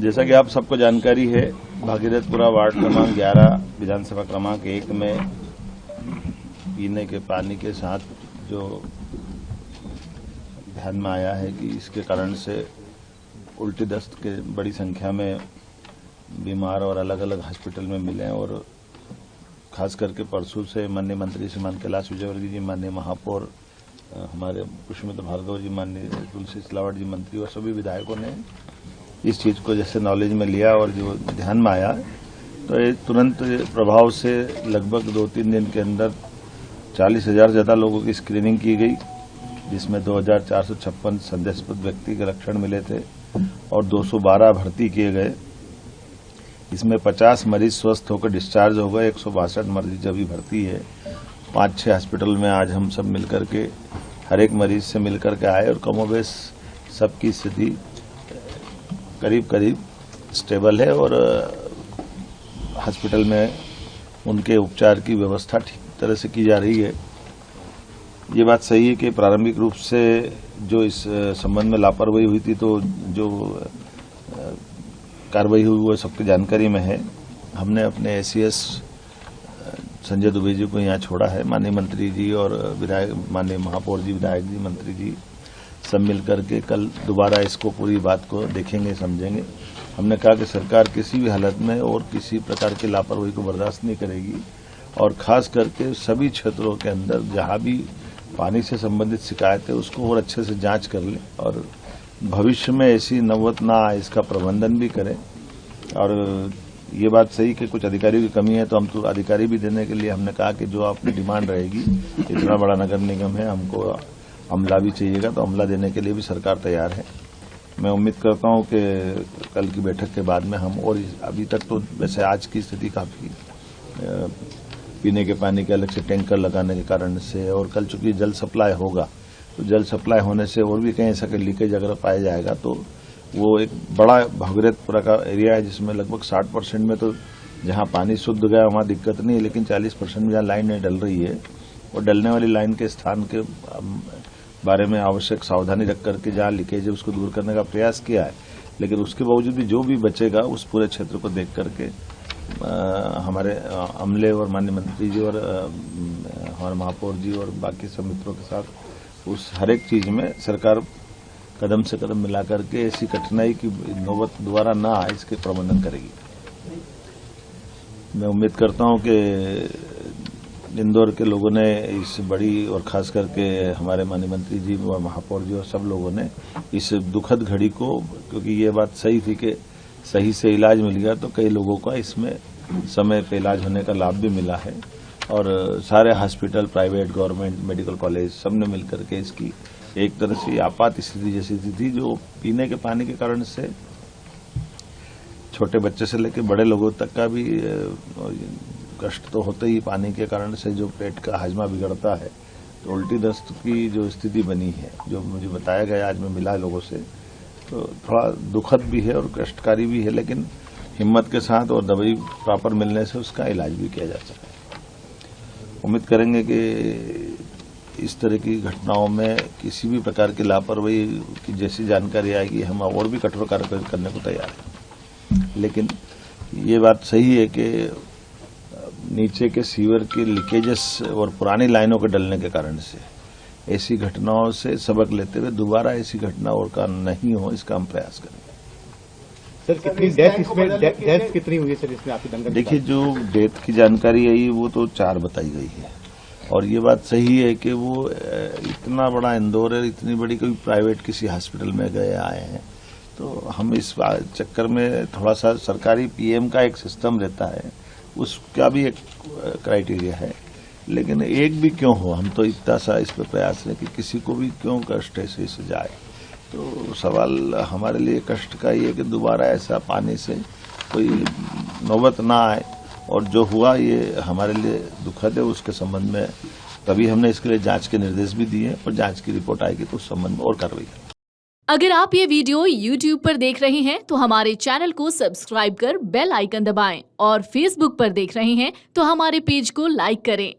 जैसा कि आप सबको जानकारी है, भागीरथपुरा वार्ड क्रमांक 11 विधानसभा क्रमांक 1 में पीने के पानी के साथ जो ध्यान में आया है कि इसके कारण से उल्टी दस्त के बड़ी संख्या में बीमार और अलग अलग हॉस्पिटल में मिले और खास करके परसों से माननीय मंत्री श्रीमान कैलाश विजयवर्गीय जी, माननीय महापौर हमारे पुष्पमित्र भार्गव जी, माननीय तुलसी सिलावट जी मंत्री और सभी विधायकों ने इस चीज को जैसे नॉलेज में लिया और जो ध्यान में आया तो ये तुरंत प्रभाव से लगभग 2-3 दिन के अंदर 40,000 से ज्यादा लोगों की स्क्रीनिंग की गई, जिसमें 2,456 संदेहास्पद व्यक्ति के लक्षण मिले थे और 212 भर्ती किए गए। इसमें 50 मरीज स्वस्थ होकर डिस्चार्ज हो गए, 162 मरीज अभी भर्ती है। 5-6 हॉस्पिटल में आज हम सब मिलकर के हर एक मरीज से मिलकर के आए और कमोबेश सबकी स्थिति करीब करीब स्टेबल है और हॉस्पिटल में उनके उपचार की व्यवस्था ठीक तरह से की जा रही है। ये बात सही है कि प्रारंभिक रूप से जो इस संबंध में लापरवाही हुई थी तो जो कार्रवाई हुई वो सबकी जानकारी में है। हमने अपने एसीएस संजय दुबे जी को यहाँ छोड़ा है। माननीय मंत्री जी और विधायक, माननीय महापौर जी, विधायक जी, मंत्री जी सब मिलकर के कल दोबारा इसको पूरी बात को देखेंगे, समझेंगे। हमने कहा कि सरकार किसी भी हालत में और किसी प्रकार की लापरवाही को बर्दाश्त नहीं करेगी और खास करके सभी क्षेत्रों के अंदर जहां भी पानी से संबंधित शिकायत है उसको और अच्छे से जांच कर ले और भविष्य में ऐसी नौबत ना आए इसका प्रबंधन भी करें। और ये बात सही कि कुछ अधिकारियों की कमी है तो हम तो अधिकारी भी देने के लिए हमने कहा कि जो आपकी डिमांड रहेगी, इतना बड़ा नगर निगम है, हमको अमला भी चाहिएगा तो अमला देने के लिए भी सरकार तैयार है। मैं उम्मीद करता हूं कि कल की बैठक के बाद में हम और अभी तक तो वैसे आज की स्थिति काफी पीने के पानी के अलग से टैंकर लगाने के कारण से और कल चूंकि जल सप्लाई होगा तो जल सप्लाई होने से और भी कहीं ऐसा लीकेज अगर पाया जाएगा तो वो एक बड़ा भागीरथपुरा का एरिया है जिसमें लगभग 60% में तो जहां पानी शुद्ध गया वहां दिक्कत नहीं है, लेकिन 40% में जहां लाइन नहीं डल रही है और डलने वाली लाइन के स्थान के बारे में आवश्यक सावधानी रख करके जहां लीकेज है उसको दूर करने का प्रयास किया है। लेकिन उसके बावजूद भी जो भी बचेगा उस पूरे क्षेत्र को देख करके हमारे अमले और माननीय मंत्री जी और हमारे महापौर जी और बाकी सब मित्रों के साथ उस हर एक चीज में सरकार कदम से कदम मिला करके ऐसी कठिनाई की नौबत दोबारा ना आए इसके प्रबंधन करेगी। मैं उम्मीद करता हूं कि इंदौर के लोगों ने इस बड़ी और खास करके हमारे माननीय मंत्री जी और महापौर जी और सब लोगों ने इस दुखद घड़ी को, क्योंकि ये बात सही थी कि सही से इलाज मिल गया तो कई लोगों का इसमें समय पे इलाज होने का लाभ भी मिला है और सारे hospital, private, government, medical college सब ने मिलकर के इसकी एक तरह से आपात स्थिति जैसी थी जो पीने के पानी के कारण से छोटे बच्चे से लेकर बड़े लोगों तक का भी कष्ट तो होता ही। पानी के कारण से जो पेट का हाजमा बिगड़ता है तो उल्टी दस्त की जो स्थिति बनी है, जो मुझे बताया गया आज मैं मिला लोगों से, तो थोड़ा दुखद भी है और कष्टकारी भी है, लेकिन हिम्मत के साथ और दवाई प्रॉपर मिलने से उसका इलाज भी किया जा सकता है। उम्मीद करेंगे कि इस तरह की घटनाओं में किसी भी प्रकार की लापरवाही की जैसी जानकारी आएगी हम और भी कठोर कार्रवाई करने को तैयार हैं। लेकिन ये बात सही है कि नीचे के सीवर की लीकेजेस और पुरानी लाइनों के डलने के कारण से ऐसी घटनाओं से सबक लेते हुए दोबारा ऐसी घटना और का नहीं हो इसका हम प्रयास करेंगे। सर कितनी डेथ कितनी हुई है सर इसमें आपकी दंगल? देखिए, जो डेथ की जानकारी आई वो तो 4 बताई गई है और ये बात सही है कि वो इतना बड़ा इंदौर है, इतनी बड़ी कोई प्राइवेट किसी हॉस्पिटल में गए आए हैं तो हम इस चक्कर में थोड़ा सा सरकारी पीएम का एक सिस्टम रहता है उसका भी एक क्राइटेरिया है, लेकिन एक भी क्यों हो, हम तो इतना सा इस पर प्रयास है कि किसी को भी क्यों कष्ट ऐसे से जाए। तो सवाल हमारे लिए कष्ट का ही है कि दोबारा ऐसा पानी से कोई नौबत ना आए और जो हुआ ये हमारे लिए दुखद है। उसके संबंध में तभी हमने इसके लिए जांच के निर्देश भी दिए और जांच की रिपोर्ट आएगी तो उस संबंध में और कार्रवाई करेंगे। अगर आप ये वीडियो YouTube पर देख रहे हैं तो हमारे चैनल को सब्सक्राइब कर बेल आइकन दबाएं और Facebook पर देख रहे हैं तो हमारे पेज को लाइक करें।